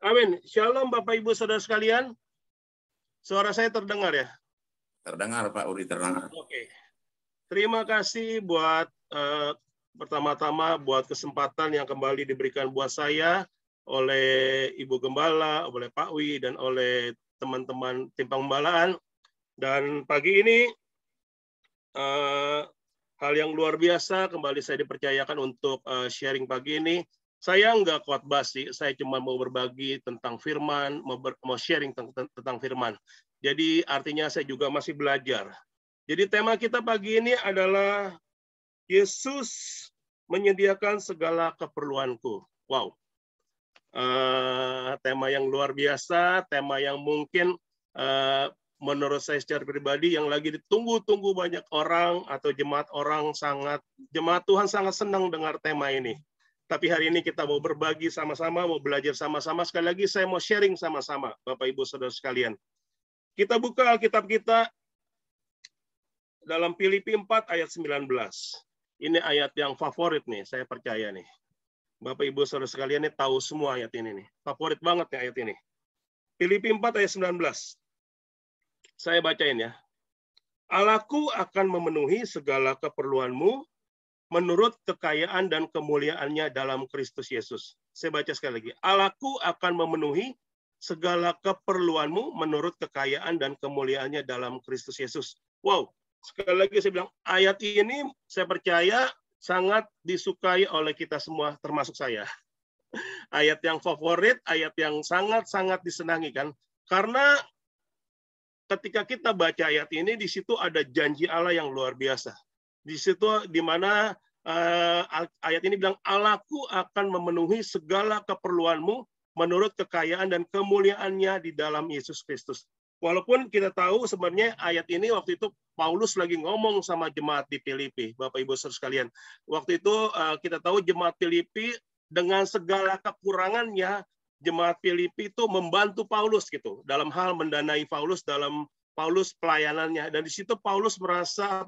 Amin. Shalom Bapak Ibu Saudara sekalian. Suara saya terdengar ya? Terdengar Pak Uri, terdengar. Oke. Terima kasih buat pertama-tama buat kesempatan yang kembali diberikan buat saya oleh Ibu Gembala, oleh Pak Wi, dan oleh teman-teman tim pembalaan. Dan pagi ini hal yang luar biasa kembali saya dipercayakan untuk sharing pagi ini. Saya nggak khotbah sih, saya cuma mau berbagi tentang firman, mau sharing tentang firman. Jadi artinya saya juga masih belajar. Jadi tema kita pagi ini adalah Yesus menyediakan segala keperluanku. Wow, tema yang luar biasa, tema yang mungkin menurut saya secara pribadi yang lagi ditunggu-tunggu banyak orang atau jemaat Tuhan sangat senang dengar tema ini. Tapi hari ini kita mau berbagi sama-sama, mau belajar sama-sama. Sekali lagi saya mau sharing sama-sama, Bapak Ibu Saudara sekalian. Kita buka Alkitab kita dalam Filipi 4 ayat 19. Ini ayat yang favorit nih, saya percaya nih. Bapak Ibu Saudara sekalian ini tahu semua ayat ini nih. Favorit banget nih ayat ini. Filipi 4 ayat 19. Saya bacain ya. Allahku akan memenuhi segala keperluanmu menurut kekayaan dan kemuliaannya dalam Kristus Yesus. Saya baca sekali lagi. Allahku akan memenuhi segala keperluanmu menurut kekayaan dan kemuliaannya dalam Kristus Yesus. Wow, sekali lagi saya bilang, ayat ini saya percaya sangat disukai oleh kita semua, termasuk saya. Ayat yang favorit, ayat yang sangat-sangat disenangi kan. Karena ketika kita baca ayat ini, di situ ada janji Allah yang luar biasa. Di situ di mana ayat ini bilang, Allahku akan memenuhi segala keperluanmu menurut kekayaan dan kemuliaannya di dalam Yesus Kristus. Walaupun kita tahu sebenarnya ayat ini waktu itu Paulus lagi ngomong sama jemaat di Filipi, Bapak Ibu Saudara sekalian. Waktu itu kita tahu jemaat Filipi dengan segala kekurangannya, jemaat Filipi itu membantu Paulus gitu dalam hal mendanai Paulus dalam Paulus pelayanannya. Dan di situ Paulus merasa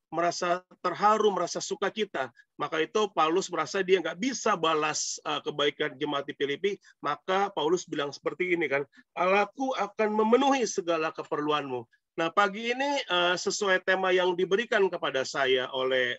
merasa terharu, merasa sukacita. Maka itu Paulus merasa dia nggak bisa balas kebaikan jemaat di Filipi. Maka Paulus bilang seperti ini kan, Allahku akan memenuhi segala keperluanmu. Nah pagi ini sesuai tema yang diberikan kepada saya oleh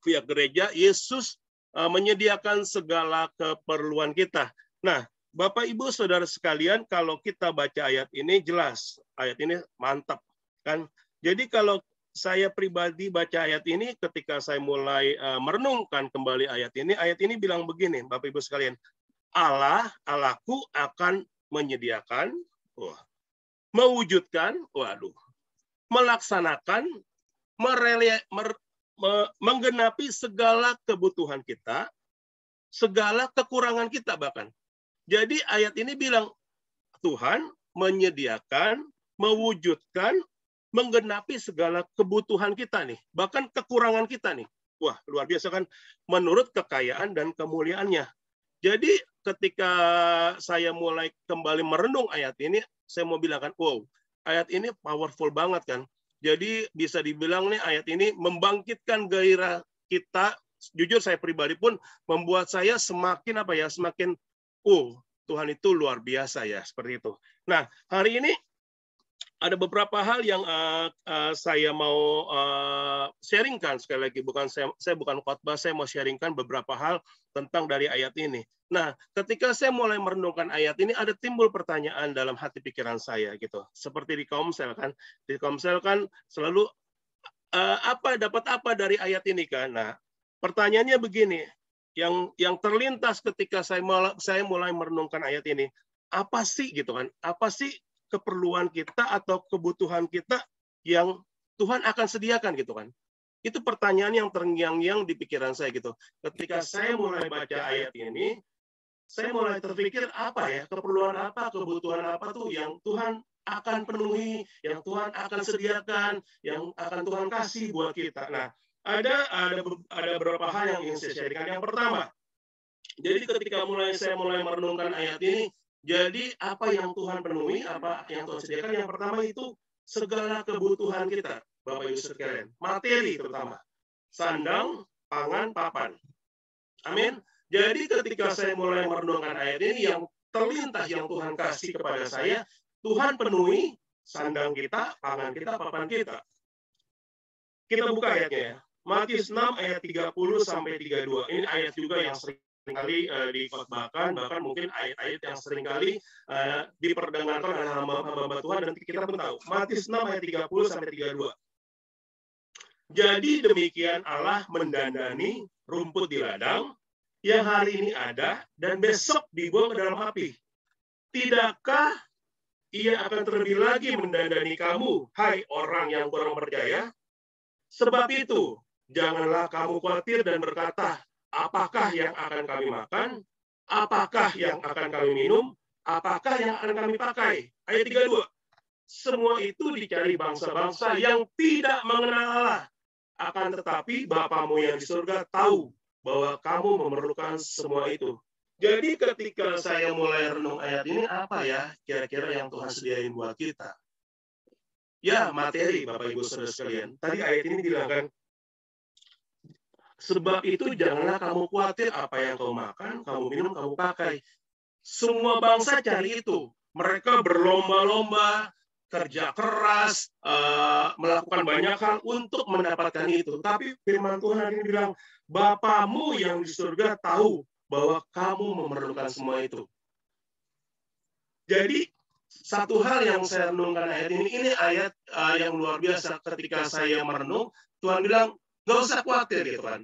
pihak gereja, Yesus menyediakan segala keperluan kita. Nah Bapak Ibu Saudara sekalian, kalau kita baca ayat ini jelas, ayat ini mantap kan. Jadi kalau saya pribadi baca ayat ini ketika saya mulai merenungkan kembali ayat ini bilang begini, Bapak Ibu sekalian, Allahku akan menyediakan, mewujudkan, melaksanakan, menggenapi segala kebutuhan kita, segala kekurangan kita bahkan. Jadi ayat ini bilang Tuhan menyediakan, mewujudkan, menggenapi segala kebutuhan kita nih, bahkan kekurangan kita nih. Wah, luar biasa kan, menurut kekayaan dan kemuliaannya. Jadi ketika saya mulai kembali merenung ayat ini, saya mau bilang kan, wow, ayat ini powerful banget kan. Jadi bisa dibilang nih ayat ini membangkitkan gairah kita. Jujur saya pribadi pun membuat saya semakin semakin Tuhan itu luar biasa ya, seperti itu. Nah, hari ini ada beberapa hal yang saya mau sharingkan sekali lagi, saya bukan khotbah, saya mau sharingkan beberapa hal tentang dari ayat ini. Nah, ketika saya mulai merenungkan ayat ini, ada timbul pertanyaan dalam hati pikiran saya gitu. Seperti di Komsel kan, selalu dapat apa dari ayat ini kan. Nah, pertanyaannya begini, yang terlintas ketika saya mulai merenungkan ayat ini, apa sih gitu kan? Apa sih keperluan kita atau kebutuhan kita yang Tuhan akan sediakan gitu kan? Itu pertanyaan yang terngiang-ngiang di pikiran saya gitu. Ketika saya mulai baca ayat ini, saya mulai terpikir keperluan apa, kebutuhan apa tuh yang Tuhan akan penuhi, yang Tuhan akan sediakan, yang akan Tuhan kasih buat kita. Nah, ada beberapa hal yang ingin saya sharingkan. Yang pertama, jadi ketika saya mulai merenungkan ayat ini, jadi apa yang Tuhan penuhi, apa yang Tuhan sediakan, yang pertama itu segala kebutuhan kita, Bapak Ibu sekalian, materi terutama, sandang, pangan, papan. Amin. Jadi ketika saya mulai merenungkan ayat ini, yang terlintas yang Tuhan kasih kepada saya, Tuhan penuhi sandang kita, pangan kita, papan kita. Kita buka ayatnya ya. Matius 6 ayat 30 sampai 32. Ini ayat juga yang seringkali dikhotbahkan, bahkan mungkin ayat-ayat yang seringkali diperdengarkan oleh hamba-hamba Tuhan, dan kita pun tahu. Matius 6 ayat 30 sampai 32. Jadi demikian Allah mendandani rumput di ladang yang hari ini ada dan besok dibuang ke dalam api. Tidakkah ia akan terlebih lagi mendandani kamu, hai orang yang kurang percaya? Sebab itu, janganlah kamu khawatir dan berkata, apakah yang akan kami makan? Apakah yang akan kami minum? Apakah yang akan kami pakai? Ayat 32. Semua itu dicari bangsa-bangsa yang tidak mengenal Allah. Akan tetapi Bapamu yang di surga tahu bahwa kamu memerlukan semua itu. Jadi ketika saya mulai renung ayat ini, apa ya kira-kira yang Tuhan sediain buat kita? Ya, materi, Bapak Ibu Saudara sekalian. Tadi ayat ini bilang kan, sebab itu janganlah kamu khawatir apa yang kamu makan, kamu minum, kamu pakai. Semua bangsa cari itu. Mereka berlomba-lomba, kerja keras, melakukan banyak hal untuk mendapatkan itu. Tapi firman Tuhan hari ini bilang, Bapamu yang di surga tahu bahwa kamu memerlukan semua itu. Jadi, satu hal yang saya renungkan ayat ini ayat yang luar biasa. Ketika saya merenung, Tuhan bilang, nggak usah khawatir gitu kan.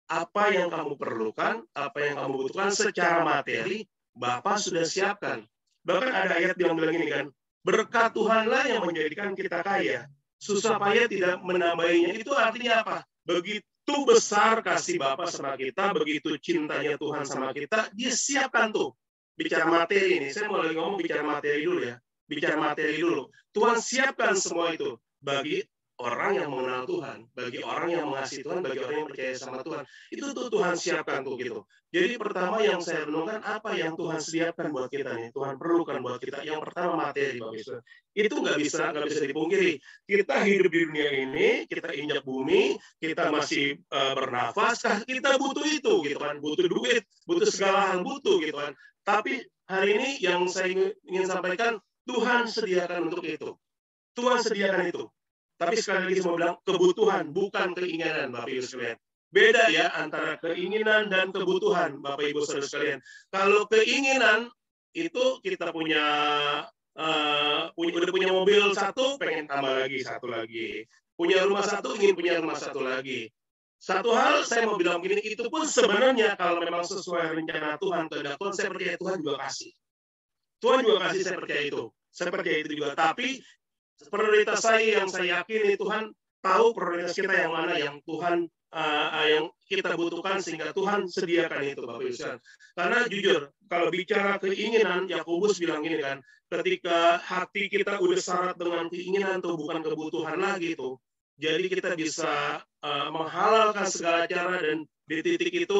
Apa yang kamu perlukan, apa yang kamu butuhkan secara materi, Bapa sudah siapkan. Bahkan ada ayat yang bilang ini kan, berkat Tuhanlah yang menjadikan kita kaya. Susah payah tidak menambahinya. Itu artinya apa? Begitu besar kasih Bapa sama kita, begitu cintanya Tuhan sama kita, dia siapkan tuh. Bicara materi ini, saya mau lagi ngomong bicara materi dulu ya. Bicara materi dulu. Tuhan siapkan semua itu bagi orang yang mengenal Tuhan, bagi orang yang mengasihi Tuhan, bagi orang yang percaya sama Tuhan. Itu tuh Tuhan siapkan tuh gitu. Jadi pertama yang saya renungkan, apa yang Tuhan siapkan buat kita nih, Tuhan perlukan buat kita. Yang pertama materi, Bapak Ibu. Itu nggak bisa dipungkiri. Kita hidup di dunia ini, kita injak bumi, kita masih bernafas, kita butuh itu gitu kan, butuh duit, butuh segala hal butuh gitu kan. Tapi hari ini yang saya ingin sampaikan, Tuhan sediakan untuk itu. Tuhan sediakan itu. Tapi sekali lagi saya mau bilang, kebutuhan, bukan keinginan, Bapak Ibu sekalian. Beda ya antara keinginan dan kebutuhan, Bapak Ibu saudara sekalian. Kalau keinginan, itu kita udah punya mobil satu, pengen tambah lagi, satu lagi. Punya rumah satu, ingin punya rumah satu lagi. Satu hal saya mau bilang begini, itu pun sebenarnya kalau memang sesuai rencana Tuhan, kehendak Tuhan, saya percaya Tuhan juga kasih. Tuhan juga kasih, saya percaya itu. Saya percaya itu juga. Tapi prioritas saya yang saya yakini, Tuhan tahu prioritas kita yang mana yang Tuhan yang kita butuhkan sehingga Tuhan sediakan itu, Bapak Ibu. Karena jujur, kalau bicara keinginan, Yakobus bilang gini kan, ketika hati kita udah syarat dengan keinginan tuh bukan kebutuhan lagi tuh. Jadi kita bisa menghalalkan segala cara, dan di titik itu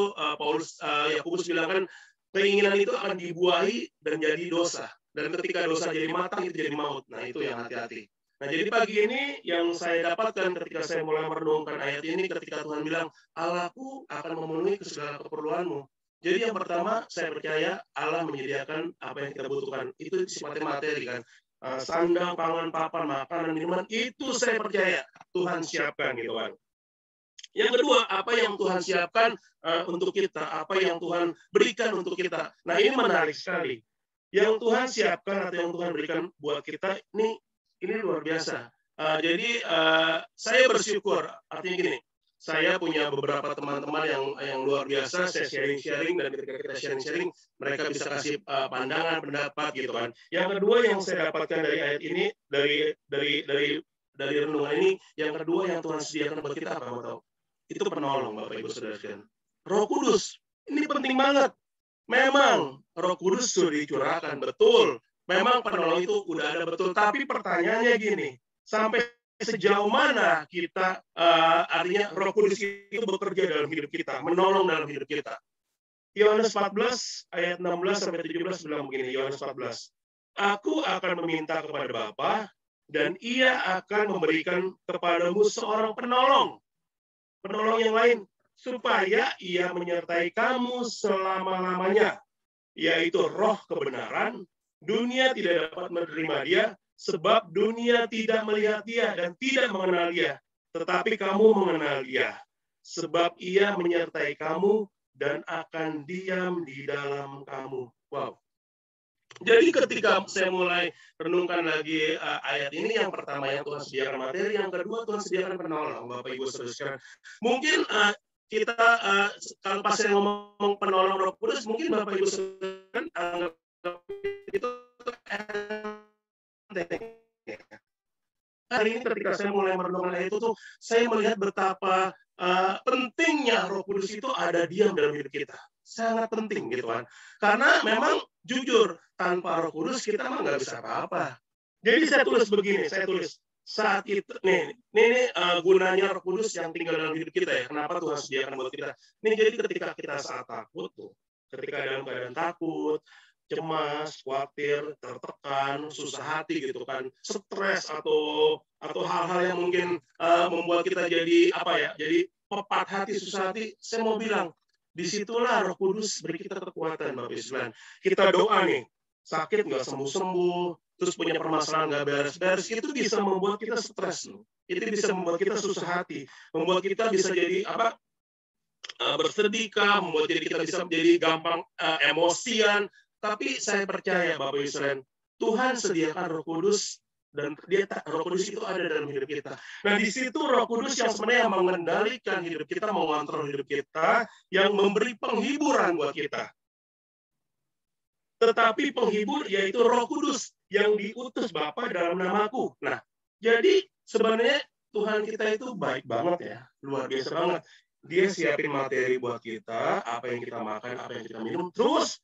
Yakobus bilang kan, keinginan itu akan dibuahi dan jadi dosa. Dan ketika dosa jadi matang, itu jadi maut. Nah, itu yang hati-hati. Nah, jadi pagi ini yang saya dapatkan ketika saya mulai merenungkan ayat ini, ketika Tuhan bilang, Allahku akan memenuhi segala keperluanmu. Jadi yang pertama, saya percaya Allah menyediakan apa yang kita butuhkan. Itu sifatnya materi kan. Sandang, pangan, papan, makanan, minuman, itu saya percaya Tuhan siapkan gitu kan. Yang kedua, apa yang Tuhan siapkan untuk kita, apa yang Tuhan berikan untuk kita. Nah, ini menarik sekali. Yang Tuhan siapkan atau yang Tuhan berikan buat kita, ini luar biasa. Jadi saya bersyukur, artinya gini, saya punya beberapa teman-teman yang luar biasa, saya sharing-sharing, dan ketika kita sharing-sharing, mereka bisa kasih pandangan, pendapat gitu kan. Yang kedua yang saya dapatkan dari ayat ini, dari renungan ini, yang kedua yang Tuhan sediakan buat kita apa, mau tahu? Itu penolong, Bapak Ibu Saudara sekalian. Roh Kudus, ini penting banget. Memang Roh Kudus sudah dicurahkan, betul. Memang penolong itu udah ada, betul. Tapi pertanyaannya gini, sampai sejauh mana kita, artinya Roh Kudus itu bekerja dalam hidup kita, menolong dalam hidup kita. Yohanes 14 ayat 16 sampai 17 bilang begini, Yohanes 14. Aku akan meminta kepada Bapa, dan Ia akan memberikan kepadamu seorang penolong yang lain, supaya Ia menyertai kamu selama-lamanya. yaitu roh kebenaran, dunia tidak dapat menerima dia, sebab dunia tidak melihat dia dan tidak mengenal dia. Tetapi kamu mengenal dia, sebab ia menyertai kamu dan akan diam di dalam kamu. Wow. Jadi ketika saya mulai renungkan lagi ayat ini, yang pertama yang Tuhan sediakan materi, yang kedua Tuhan sediakan penolong, Bapak Ibu Saudara sekalian. Mungkin kita kalau pas saya ngomong penolong Roh Kudus, mungkin Bapak Ibu sekalian anggap itu enteng. Hari ini ketika saya mulai merenungkan ayat itu tuh, saya melihat betapa pentingnya Roh Kudus itu ada diam dalam hidup kita. Sangat penting gitu kan. Karena memang jujur, tanpa Roh Kudus kita mah nggak bisa apa-apa. Jadi saya tulis begini, saya tulis saat itu nih gunanya Roh Kudus yang tinggal dalam hidup kita ya. Kenapa Tuhan sediakan buat kita? Nih jadi ketika kita saat takut tuh, ketika dalam keadaan takut, cemas, khawatir, tertekan, susah hati gitu kan, stres atau hal-hal yang mungkin membuat kita jadi apa ya, jadi pepat hati, susah hati, saya mau bilang disitulah Roh Kudus beri kita kekuatan, Bapak Ibu sekalian. Kita doa nih, sakit nggak sembuh-sembuh, terus punya permasalahan nggak beres-beres, itu bisa membuat kita stres. Itu bisa membuat kita susah hati, membuat kita bisa jadi apa? Bersedekah, membuat kita bisa menjadi gampang emosian. Tapi saya percaya, Bapak Ibu sekalian, Tuhan sediakan Roh Kudus dan Roh Kudus itu ada dalam hidup kita. Nah, di situ Roh Kudus yang sebenarnya mengendalikan hidup kita, mengontrol hidup kita, yang memberi penghiburan buat kita. Tetapi penghibur yaitu Roh Kudus yang diutus Bapa dalam namaku. Nah, jadi sebenarnya Tuhan kita itu baik banget ya, luar biasa banget. Dia siapin materi buat kita, apa yang kita makan, apa yang kita minum. Terus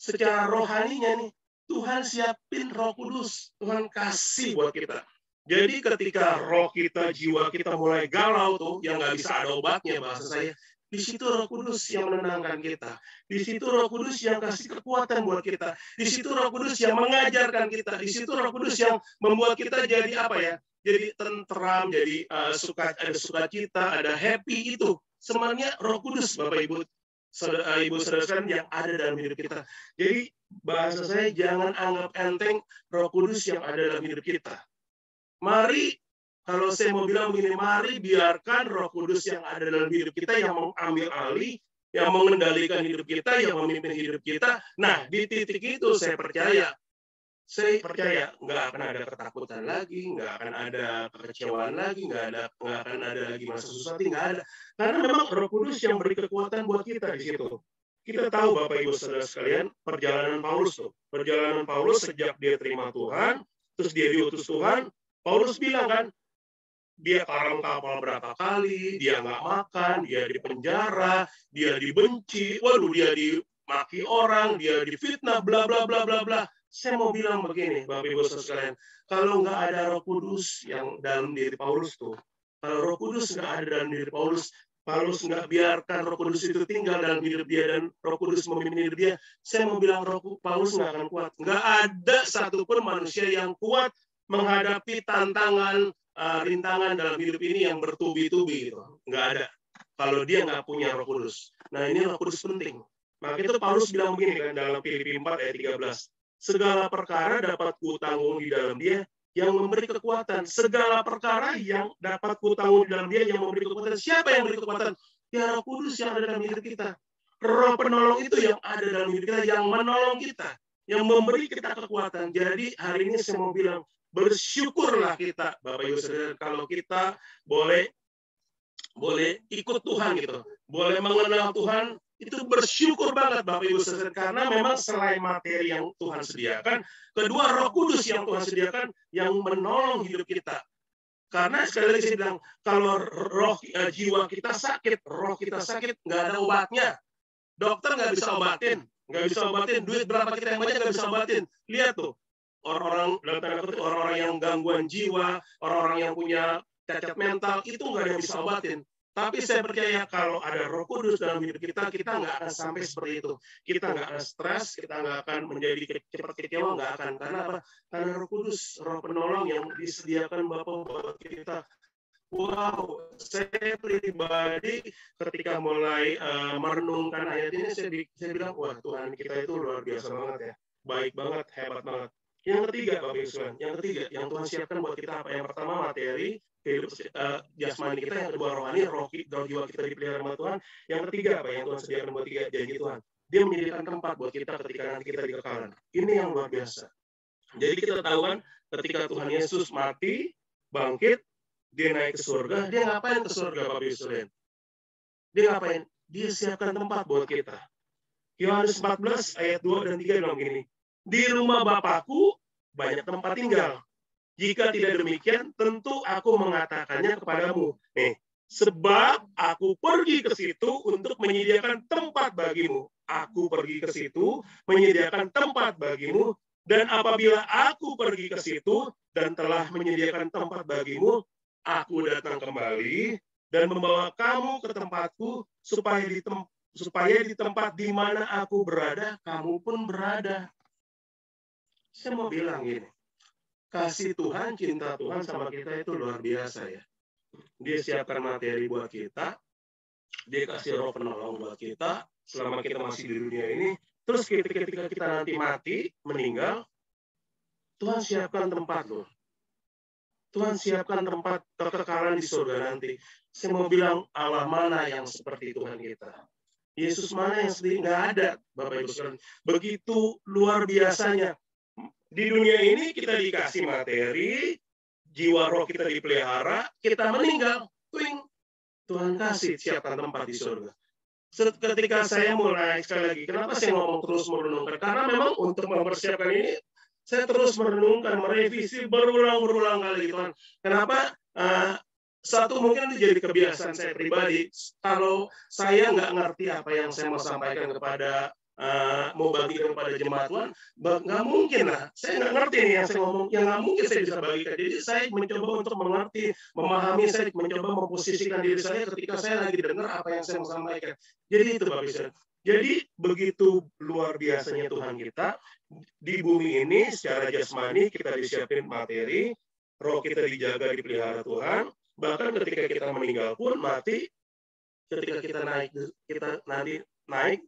secara rohaninya nih, Tuhan siapin Roh Kudus, Tuhan kasih buat kita. Jadi ketika roh kita, jiwa kita mulai galau tuh, yang nggak bisa ada obatnya bahasa saya, di situ Roh Kudus yang menenangkan kita. Di situ Roh Kudus yang kasih kekuatan buat kita. Di situ Roh Kudus yang mengajarkan kita. Di situ Roh Kudus yang membuat kita jadi apa ya? Jadi tentram, jadi ada sukacita, ada happy itu. Sebenarnya Roh Kudus, Bapak Ibu saudara yang ada dalam hidup kita. Jadi bahasa saya, jangan anggap enteng Roh Kudus yang ada dalam hidup kita. Mari, kalau saya mau bilang begini, mari biarkan Roh Kudus yang ada dalam hidup kita yang mengambil alih, yang mengendalikan hidup kita, yang memimpin hidup kita. Nah, di titik itu saya percaya nggak akan ada ketakutan lagi, nggak akan ada kekecewaan lagi, nggak akan ada lagi masa susah hati, nggak ada. Karena memang Roh Kudus yang beri kekuatan buat kita di situ. Kita tahu Bapak Ibu Saudara sekalian, perjalanan Paulus sejak dia terima Tuhan, terus dia diutus Tuhan, Paulus bilang kan, dia karam kapal berapa kali, dia nggak makan, dia di penjara, dia dibenci, waduh dia dimaki orang, dia difitnah, bla bla bla bla bla. Saya mau bilang begini, Bapak Ibu Saudara sekalian, kalau nggak ada Roh Kudus yang dalam diri Paulus tuh, kalau Roh Kudus nggak ada dalam diri Paulus nggak biarkan Roh Kudus itu tinggal dalam hidup dia dan Roh Kudus memimpin hidup dia, saya mau bilang Paulus nggak akan kuat. Nggak ada satupun manusia yang kuat menghadapi tantangan, rintangan dalam hidup ini yang bertubi-tubi gitu. Nggak ada. Kalau dia nggak punya Roh Kudus. Nah, ini Roh Kudus penting. Maka itu Paulus bilang begini kan dalam Filipi 4 ayat 13. Segala perkara dapat kutanggung di dalam dia yang memberi kekuatan. Segala perkara yang dapat kutanggung di dalam dia yang memberi kekuatan. Siapa yang memberi kekuatan? Ya Roh Kudus yang ada dalam hidup kita. Roh penolong itu yang ada dalam hidup kita, yang menolong kita, yang memberi kita kekuatan. Jadi hari ini saya mau bilang, bersyukurlah kita, Bapak Ibu Saudara, kalau kita boleh ikut Tuhan gitu, boleh mengenal Tuhan, itu bersyukur banget Bapak Ibu Saudara, karena memang selain materi yang Tuhan sediakan, kedua Roh Kudus yang Tuhan sediakan yang menolong hidup kita. Karena sekali lagi saya bilang, kalau jiwa kita sakit, roh kita sakit, nggak ada obatnya. Dokter nggak bisa obatin, duit berapa kita yang banyak nggak bisa obatin. Lihat tuh, orang-orang yang gangguan jiwa, orang-orang yang punya cacat mental, itu nggak ada yang bisa obatin. Tapi saya percaya kalau ada Roh Kudus dalam hidup kita, kita nggak akan sampai seperti itu. Kita nggak akan stres, kita nggak akan menjadi cepat kecewa, nggak akan. Karena apa? Karena Roh Kudus, Roh penolong yang disediakan Bapa buat kita, Wow, saya pribadi ketika mulai merenungkan ayat ini, saya bilang, wah Tuhan kita itu luar biasa banget ya. Baik banget, hebat banget. Yang ketiga, Bapak Ibu sekalian, yang ketiga, yang Tuhan siapkan buat kita apa? Yang pertama materi, kehidupan jasmani kita, yang kedua rohani, roh jiwa kita dipelihara sama Tuhan. Yang ketiga apa? Yang Tuhan sediakan buat tiga janji Tuhan. Dia menyediakan tempat buat kita ketika nanti kita di kekalan. Ini yang luar biasa. Jadi kita tahu kan, ketika Tuhan Yesus mati, bangkit, dia naik ke surga, dia ngapain ke surga, Bapak Ibu sekalian? Dia ngapain? Dia siapkan tempat buat kita. Yohanes 14 ayat 2 dan 3 bilang gini, di rumah Bapakku banyak tempat tinggal. Jika tidak demikian, tentu aku mengatakannya kepadamu. Sebab aku pergi ke situ untuk menyediakan tempat bagimu. Aku pergi ke situ menyediakan tempat bagimu. Dan apabila aku pergi ke situ dan telah menyediakan tempat bagimu, aku datang kembali dan membawa kamu ke tempatku supaya di tempat di mana aku berada, kamu pun berada. Saya mau bilang gini, kasih Tuhan, cinta Tuhan sama kita itu luar biasa ya. Dia siapkan materi buat kita, dia kasih roh penolong buat kita, selama kita masih di dunia ini. Terus ketika kita nanti mati, meninggal, Tuhan siapkan tempat loh. Tuhan siapkan tempat kekekalan di surga nanti. Saya mau bilang, Allah mana yang seperti Tuhan kita? Yesus mana yang sendiri? Nggak ada, Bapak Ibu sekalian. Begitu luar biasanya. Di dunia ini kita dikasih materi, jiwa roh kita dipelihara, kita meninggal. Tuhan kasih siapkan tempat di surga. Ketika saya mulai, sekali lagi, kenapa saya ngomong terus merenungkan? Karena memang untuk mempersiapkan ini, saya terus merenungkan, merevisi berulang kali, Tuhan. Kenapa? Satu, mungkin itu jadi kebiasaan saya pribadi. Kalau saya nggak ngerti apa yang saya mau sampaikan kepada, mau bagikan kepada jemaat Tuhan, nggak mungkin lah. Saya nggak ngerti nih yang saya ngomong, yang nggak mungkin saya bisa bagikan. Jadi saya mencoba untuk mengerti, memahami, saya mencoba memposisikan diri saya ketika saya lagi dengar apa yang saya mau sampaikan. Jadi itu Bapak Ibu. Jadi begitu luar biasanya Tuhan kita di bumi ini secara jasmani kita disiapin materi, roh kita dijaga dipelihara Tuhan. Bahkan ketika kita meninggal pun mati, ketika kita naik,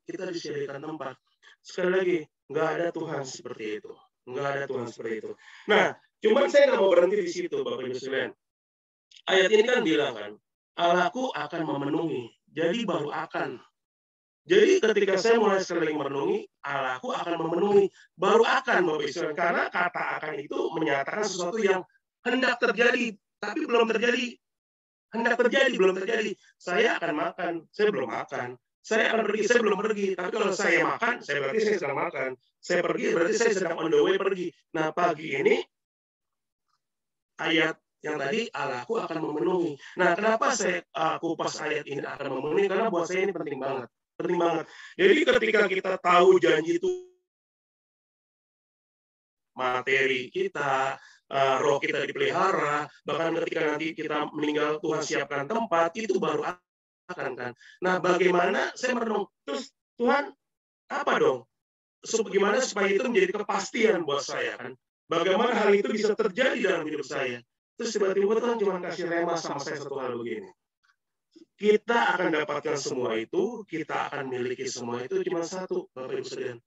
kita disediakan tempat. Sekali lagi, nggak ada Tuhan seperti itu. Nggak ada Tuhan seperti itu. Nah, cuman saya nggak mau berhenti di situ, Bapak Ibu sekalian. Ayat ini kan bilang kan, Allahku akan memenuhi. Jadi baru akan. Jadi ketika saya mulai sering merenungi, Allahku akan memenuhi. Baru akan, Bapak Ibu sekalian. Karena kata akan itu menyatakan sesuatu yang hendak terjadi, tapi belum terjadi. Hendak terjadi, belum terjadi. Saya akan makan, saya belum makan. Saya akan pergi, saya belum pergi. Tapi kalau saya makan, saya berarti saya sedang makan. Saya pergi, berarti saya sedang on the way pergi. Nah, pagi ini, ayat yang tadi, Allahku akan memenuhi. Nah, kenapa saya kupas ayat ini akan memenuhi? Karena buat saya ini penting banget. Penting banget. Jadi ketika kita tahu janji itu, materi kita, roh kita dipelihara, bahkan ketika nanti kita meninggal Tuhan siapkan tempat, itu baru akan kan. Nah, bagaimana saya merenung, terus Tuhan apa dong? Bagaimana supaya itu menjadi kepastian buat saya kan? Bagaimana hal itu bisa terjadi dalam hidup saya? Terus tiba-tiba Tuhan cuma kasih rema sama saya satu hal begini. Kita akan dapatkan semua itu, kita akan miliki semua itu cuma satu, Bapak Ibu sekalian.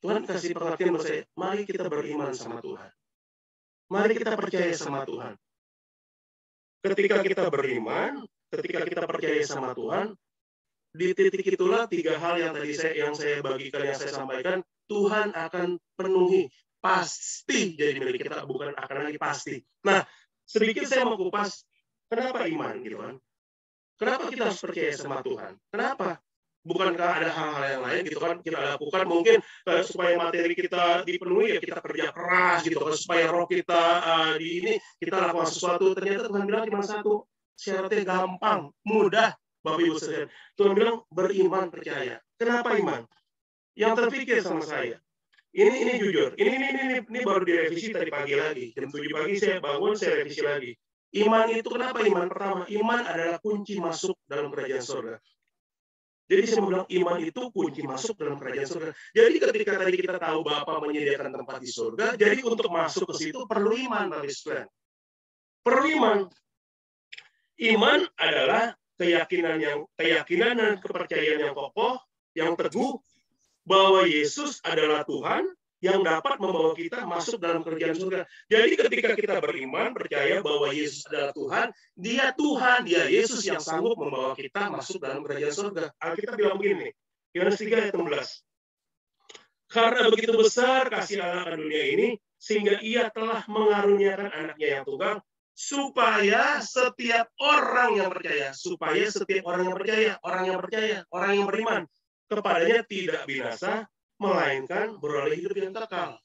Tuhan kasih pengertian buat saya, mari kita beriman sama Tuhan. Mari kita percaya sama Tuhan. Ketika kita beriman, ketika kita percaya sama Tuhan, di titik itulah tiga hal yang tadi saya bagikan, yang saya sampaikan, Tuhan akan penuhi. Pasti jadi milik kita, bukan akan lagi pasti. Nah, sedikit saya mau kupas, kenapa iman gitu kan? Kenapa kita harus percaya sama Tuhan? Kenapa? Bukankah ada hal-hal yang lain gitu kan kita lakukan mungkin supaya materi kita dipenuhi ya kita kerja keras gitu kan supaya roh kita kita lakukan sesuatu. Ternyata Tuhan bilang cuma satu, syaratnya gampang, mudah, Bapak Ibu sekalian. Tuhan bilang beriman, percaya. Kenapa iman? Yang terpikir sama saya. Ini jujur. Ini baru direvisi tadi pagi lagi. Jam 7 pagi saya bangun, saya revisi lagi. Iman itu kenapa iman? Pertama, iman adalah kunci masuk dalam kerajaan surga. Jadi saya mau bilang iman itu kunci masuk dalam kerajaan surga. Jadi ketika tadi kita tahu Bapa menyediakan tempat di surga, jadi untuk masuk ke situ perlu iman, Bapak Ibu sekalian. Perlu iman. Iman adalah keyakinan dan kepercayaan yang kokoh, yang teguh bahwa Yesus adalah Tuhan yang dapat membawa kita masuk dalam kerajaan surga. Jadi ketika kita beriman, percaya bahwa Yesus adalah Tuhan, Dia Yesus yang sanggup membawa kita masuk dalam kerajaan surga. Alkitab bilang begini, Yohanes 3 ayat 16. Karena begitu besar kasih Allah akan dunia ini, sehingga Ia telah mengaruniakan anaknya yang tunggal, supaya setiap orang yang percaya, orang yang beriman, kepadanya tidak binasa, melainkan beroleh hidup yang kekal.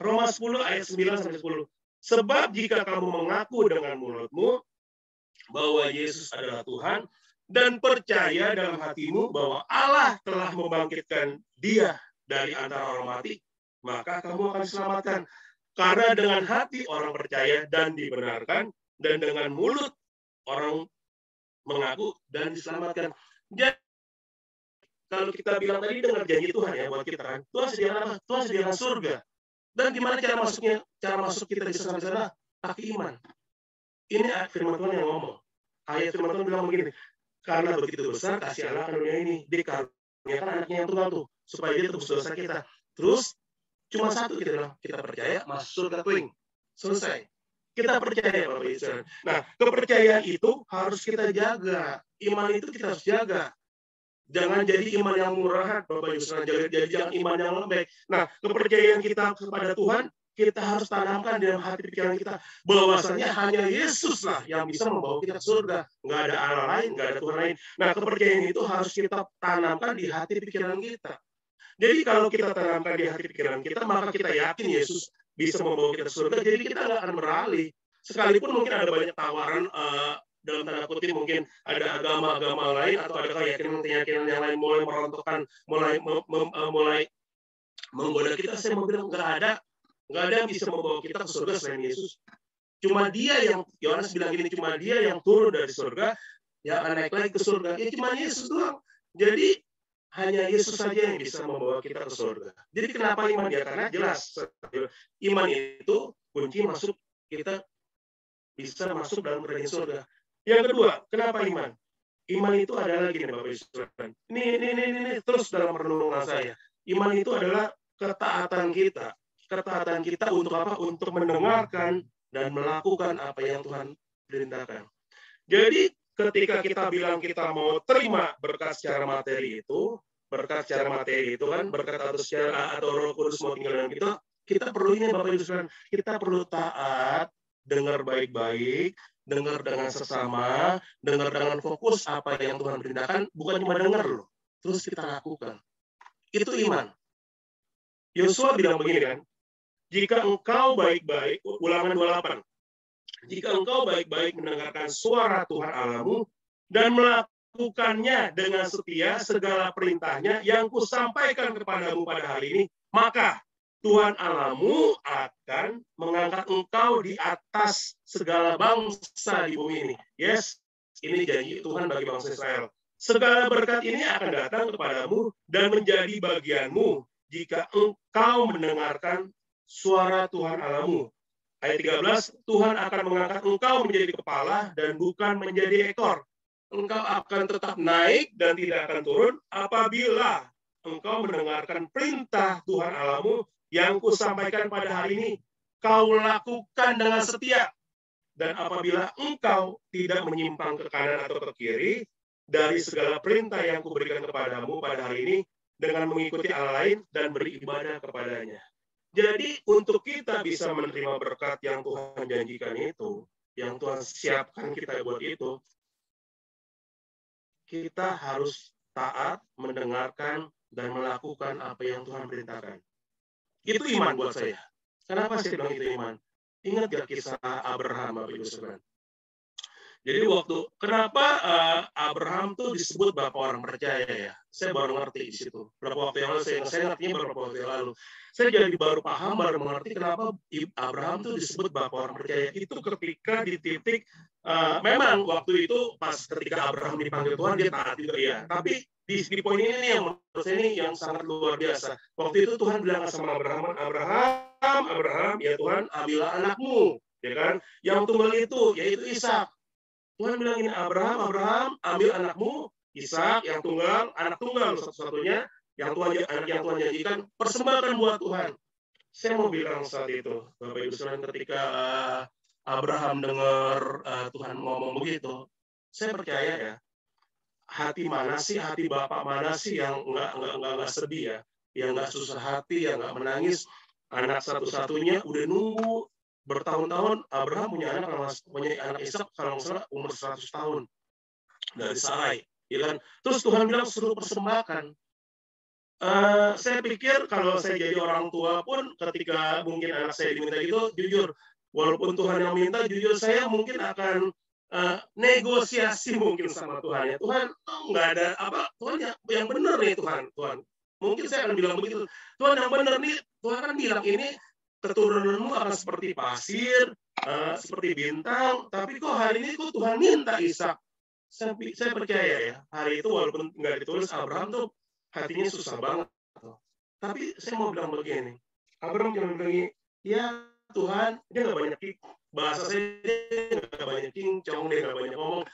Roma 10 ayat 9-10. Sebab jika kamu mengaku dengan mulutmu bahwa Yesus adalah Tuhan dan percaya dalam hatimu bahwa Allah telah membangkitkan Dia dari antara orang mati, maka kamu akan diselamatkan. Karena dengan hati orang percaya dan dibenarkan, dan dengan mulut orang mengaku dan diselamatkan. Jadi kalau kita bilang tadi dengar janji Tuhan ya buat kita kan, Tuhan sediakan apa? Tuhan sediakan surga. Dan gimana cara masuknya? Cara masuk kita bisa sampai sana pakai iman. Ini firman Tuhan yang ngomong. Ayat firman Tuhan bilang begini, karena begitu besar kasih Allah akan dunia ini, dikaruniakan anaknya yang tunggal tuh, supaya dia tebus dosa kita. Terus cuma satu kita bilang, kita percaya masuk surga tuing. Selesai. Kita percaya Bapak Ibu. Nah, kepercayaan itu harus kita jaga. Iman itu kita harus jaga. Jangan jadi iman yang murahan, Bapak Ibu. Jadi jangan iman yang lembek. Nah, kepercayaan kita kepada Tuhan, kita harus tanamkan dalam hati pikiran kita bahwasanya hanya Yesus lah yang bisa membawa kita ke surga. Nggak ada Allah lain, nggak ada Tuhan lain. Nah, kepercayaan itu harus kita tanamkan di hati pikiran kita. Jadi kalau kita tanamkan di hati pikiran kita, maka kita yakin Yesus bisa membawa kita ke surga. Jadi kita nggak akan beralih. Sekalipun mungkin ada banyak tawaran, dalam tanda kutip mungkin ada agama-agama lain atau ada keyakinan-keyakinan yang lain mulai merontokkan, mulai menggoda kita. Saya mau bilang nggak ada yang bisa membawa kita ke surga selain Yesus. Cuma Dia yang, Yohanes bilang gini, cuma Dia yang turun dari surga, yang akan naik lagi ke surga. Ya cuma Yesus doang. Jadi hanya Yesus saja yang bisa membawa kita ke surga. Jadi kenapa iman? Ya karena jelas iman itu kunci masuk kita bisa masuk dalam kerajaan surga. Yang kedua, kenapa iman? Iman itu adalah gini Bapak Ibu. Ini terus dalam renungan saya. Iman itu adalah ketaatan kita. Ketaatan kita untuk apa? Untuk mendengarkan dan melakukan apa yang Tuhan perintahkan. Jadi ketika kita bilang kita mau terima berkat secara materi itu kan berkat atau Roh Kudus mau tinggal dalam kita perlu ini Bapak Ibu sekalian. Kita perlu taat, dengar baik-baik, dengar dengan sesama, dengar dengan fokus apa yang Tuhan perintahkan, bukan cuma dengar loh, terus kita lakukan. Itu iman. Yosua bilang begini kan, jika engkau baik-baik, Ulangan 28, jika engkau baik-baik mendengarkan suara Tuhan Allahmu dan melakukannya dengan setia segala perintahnya yang kusampaikan kepadamu pada hari ini, maka Tuhan Allahmu akan mengangkat engkau di atas segala bangsa di bumi ini. Yes, ini janji Tuhan bagi bangsa Israel. Segala berkat ini akan datang kepadamu dan menjadi bagianmu jika engkau mendengarkan suara Tuhan Allahmu. Ayat 13, Tuhan akan mengangkat engkau menjadi kepala dan bukan menjadi ekor. Engkau akan tetap naik dan tidak akan turun apabila engkau mendengarkan perintah Tuhan Allahmu yang kusampaikan pada hari ini, kau lakukan dengan setia. Dan apabila engkau tidak menyimpang ke kanan atau ke kiri dari segala perintah yang kuberikan kepadamu pada hari ini, dengan mengikuti Allah lain dan beribadah kepadanya. Jadi untuk kita bisa menerima berkat yang Tuhan janjikan itu, yang Tuhan siapkan kita buat itu, kita harus taat, mendengarkan, dan melakukan apa yang Tuhan perintahkan. Itu iman buat saya. Kenapa saya bilang itu iman? Ingat gak kisah Abraham, Bapak Ibu sekalian? Jadi kenapa Abraham tuh disebut bapak orang percaya ya? Saya baru ngerti di situ. Berapa waktu yang lalu, saya ngertinya beberapa waktu yang lalu. Saya jadi baru mengerti kenapa Abraham tuh disebut bapak orang percaya. Itu ketika di titik, memang waktu itu pas ketika Abraham dipanggil Tuhan, dia taat juga ya. Tapi di poin ini yang menurut saya ini yang sangat luar biasa. Waktu itu Tuhan bilang sama Abraham, ya Tuhan, ambillah anakmu, ya kan? Yang tunggal itu, yaitu Ishak. Tuhan bilang ini, Abraham, ambil anakmu, Ishak yang tunggal, anak tunggal satu-satunya, anak yang Tuhan janjikan, persembahkan buat Tuhan. Saya mau bilang saat itu, Bapak Ibu sekalian, ketika Abraham dengar Tuhan ngomong begitu, saya percaya ya, hati bapak mana sih yang nggak sedih ya, yang nggak susah hati, yang nggak menangis. Anak satu-satunya udah nunggu bertahun-tahun. Abraham punya anak Ishak kalau nggak salah umur 100 tahun dari Sarai, ya kan? Terus Tuhan bilang suruh persembahkan. Saya pikir kalau saya jadi orang tua pun ketika mungkin anak saya diminta itu, jujur, walaupun Tuhan yang minta, jujur saya mungkin akan negosiasi mungkin sama Tuhan ya. Tuhan, nggak ada apa, Tuhan yang benar nih Tuhan. Mungkin saya akan bilang begitu. Tuhan yang benar nih, Tuhan kan bilang ini keturunanmu akan seperti pasir, seperti bintang, tapi kok hari ini kok Tuhan minta Ishak. Saya percaya ya, hari itu walaupun nggak ditulis Abraham tuh hatinya susah banget. Tapi saya mau bilang begini, Abraham jangan bilang, ya Tuhan, dia nggak banyak bahasa saya, dia nggak banyak cincong, dia nggak banyak ngomong.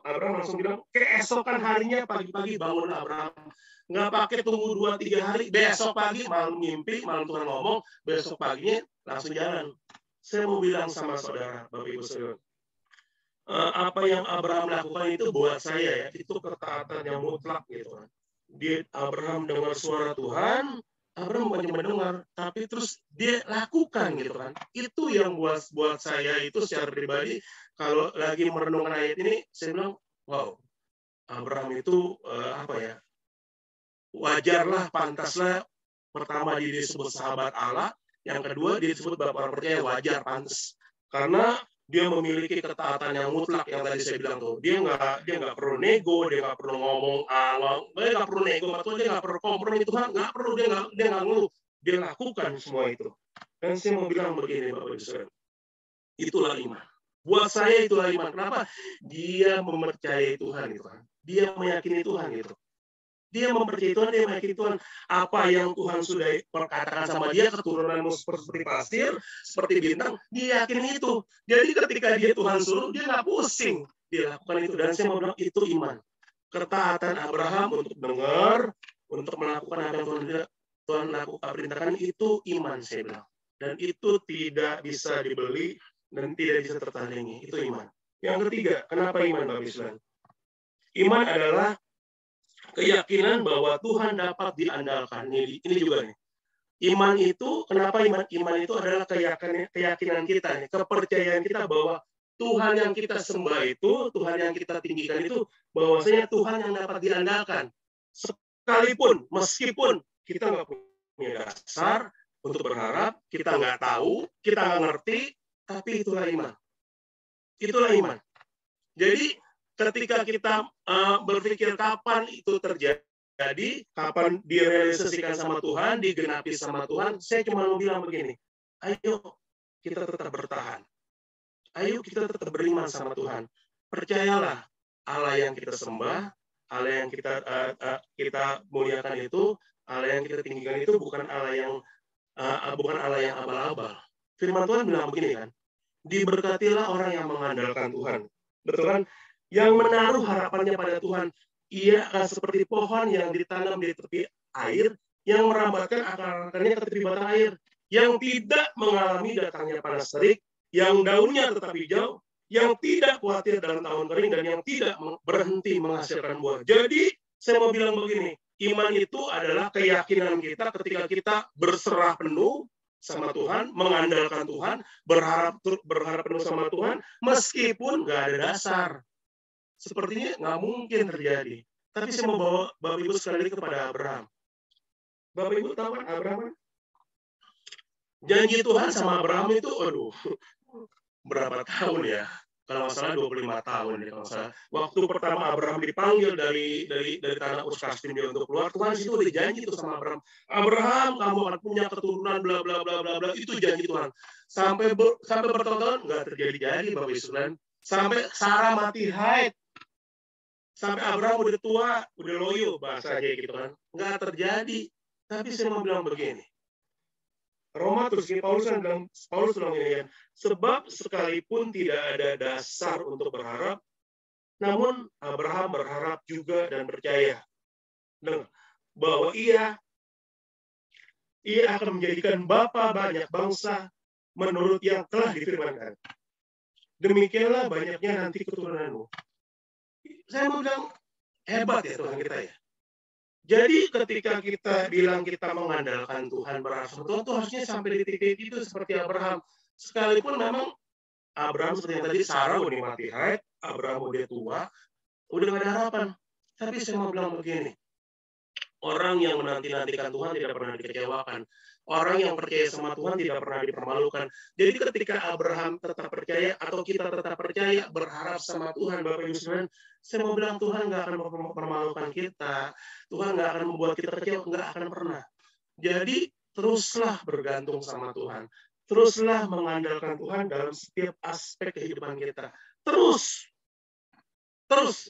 Abraham langsung bilang, keesokan harinya pagi-pagi bangun Abraham. Nggak pakai tunggu 2-3 hari, besok pagi malam mimpi, malam Tuhan ngomong, besok paginya langsung jalan. Saya mau bilang sama saudara, Bapak Ibu saudara, apa yang Abraham lakukan itu buat saya ya, itu ketaatan yang mutlak gitu kan. Abraham dengar suara Tuhan, Abraham bukan cuma dengar, tapi terus dia lakukan gitu kan. Itu yang buat saya itu secara pribadi, kalau lagi merenungkan ayat ini, saya bilang, wow, Abraham itu wajarlah, pantaslah, pertama dia disebut sahabat Allah, yang kedua dia disebut bapak orang percaya, wajar, pantas. Karena dia memiliki ketaatan yang mutlak yang tadi saya bilang tuh. Dia nggak perlu nego, dia nggak perlu ngomong dia nggak perlu nego, dia nggak perlu kompromi Tuhan, nggak perlu, dia nggak ngeluh, dia lakukan semua itu. Dan saya mau bilang begini, Bapak Ibu saudara, itulah iman. Buat saya itulah iman. Kenapa? Dia mempercayai Tuhan gitu kan. Dia meyakini Tuhan gitu. Dia mempercayai Tuhan, dia meyakini Tuhan. Apa yang Tuhan sudah perkatakan sama dia, keturunanmu seperti pasir, seperti bintang, dia yakin itu. Jadi ketika dia Tuhan suruh, dia nggak pusing. Dia lakukan itu. Dan saya mau bilang, itu iman. Ketaatan Abraham untuk dengar, untuk melakukan apa yang Tuhan perintahkan, itu iman, saya bilang. Dan itu tidak bisa dibeli, dan tidak bisa tertandingi. Itu iman. Yang ketiga, kenapa iman, Bapak Islam? Iman adalah keyakinan bahwa Tuhan dapat diandalkan. Ini juga nih. Iman itu, kenapa iman? Iman itu adalah keyakinan kita, nih, kepercayaan kita bahwa Tuhan yang kita sembah itu, Tuhan yang kita tinggikan itu, bahwasanya Tuhan yang dapat diandalkan. Sekalipun, meskipun kita nggak punya dasar untuk berharap, kita nggak tahu, kita nggak ngerti, tapi itulah iman. Itulah iman. Jadi, ketika kita berpikir kapan itu terjadi, kapan direalisasikan sama Tuhan, digenapi sama Tuhan, saya cuma mau bilang begini, ayo kita tetap bertahan. Ayo kita tetap beriman sama Tuhan. Percayalah, Allah yang kita sembah, Allah yang kita muliakan itu, Allah yang kita tinggikan itu bukan Allah yang abal-abal. Firman Tuhan bilang begini kan, diberkatilah orang yang mengandalkan Tuhan. Betul kan? Yang menaruh harapannya pada Tuhan, ia akan seperti pohon yang ditanam di tepi air, yang merambatkan akar-akarnya ke tepi batang air, yang tidak mengalami datangnya panas terik, yang daunnya tetap hijau, yang tidak khawatir dalam tahun kering, dan yang tidak berhenti menghasilkan buah. Jadi, saya mau bilang begini, iman itu adalah keyakinan kita ketika kita berserah penuh sama Tuhan, mengandalkan Tuhan, berharap penuh sama Tuhan, meskipun nggak ada dasar. Sepertinya nggak mungkin terjadi. Tapi saya mau bawa Bapak Ibu sekali lagi kepada Abraham. Bapak Ibu tahu kan Abraham? Janji Tuhan sama Abraham itu, aduh, berapa tahun ya? Kalau nggak salah 25 tahun ya. Kalau salah. Waktu pertama Abraham dipanggil dari tanah Ur Kasdim dia untuk keluar, Tuhan itu udah janji itu sama Abraham. Abraham, kamu akan punya keturunan, bla bla bla bla bla. Itu janji Tuhan. Sampai bertahun-tahun nggak terjadi Bapak Ibu sekalian. Sampai Sarah mati haid. Sampai Abraham udah tua, udah loyo bahasa aja gitu kan. Nggak terjadi. Tapi saya mau bilang begini. Roma terus ini Paulus bilang ini kan, sebab sekalipun tidak ada dasar untuk berharap, namun Abraham berharap juga dan percaya bahwa ia akan menjadikan bapa banyak bangsa menurut yang telah difirmankan. Demikianlah banyaknya nanti keturunanmu. Saya mau bilang hebat ya Tuhan kita ya. Jadi ketika kita bilang kita mengandalkan Tuhan, berharap sama Tuhan, itu harusnya sampai di titik itu seperti Abraham. Sekalipun memang Abraham seperti yang tadi, Sarah udah mati haid, Abraham udah tua, udah gak ada harapan. Tapi saya mau bilang begini, orang yang menanti-nantikan Tuhan tidak pernah dikecewakan. Orang yang percaya sama Tuhan tidak pernah dipermalukan. Jadi ketika Abraham tetap percaya atau kita tetap percaya, berharap sama Tuhan, Bapak Ibu sekalian, saya mau bilang Tuhan nggak akan mempermalukan kita. Tuhan nggak akan membuat kita kecewa, nggak akan pernah. Jadi teruslah bergantung sama Tuhan. Teruslah mengandalkan Tuhan dalam setiap aspek kehidupan kita. Terus